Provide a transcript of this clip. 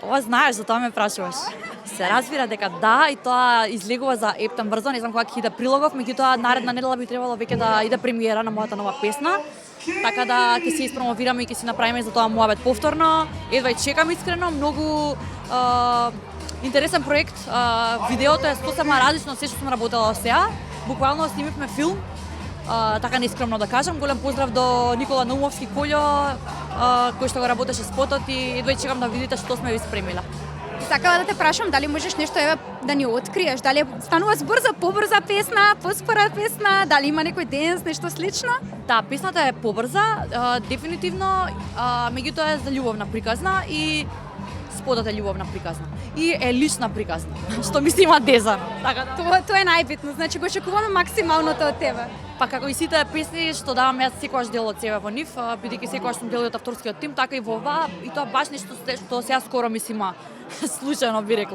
Ова знаеш, затоа ме прашуваш. Се разбира дека да, и тоа излегува за ептен брзо, не знам кога ќе иде прилогов, меѓутоа наредна недела би требало веќе да иде премиера на мојата нова песна. Така да ќе се испромовираме и ќе си направиме за тоа муабет повторно. Едва и чекам искрено, многу интересен проект. Видеото е сосема различно од се што сум работела до сега. Буквално снимивме филм. Така нескромно да кажам, голем поздрав до Никола Наумовски Колјо, кој што го работеше спотот и едва и чекам да видите што сме ви спремиле. Сакала да те прашам дали можеш нешто да ни откриеш, дали станува збрза, побрза песна, поспора песна, дали има некој денс, нешто слично? Да, песната е побрза, дефинитивно, меѓутоа е за љубовна приказна и спотот е љубовна приказна. И е лична приказна, што ми се има дезано. Така да. Тоа е најбитно, значи го очекуваме максималното од тебе. Па како и сите песни што давам јас секогаш дел од себе во нив, бидејќи секогаш сум дел од авторскиот тим, така и во ова, и тоа баш нешто што сега скоро ми се има случајно би рекла.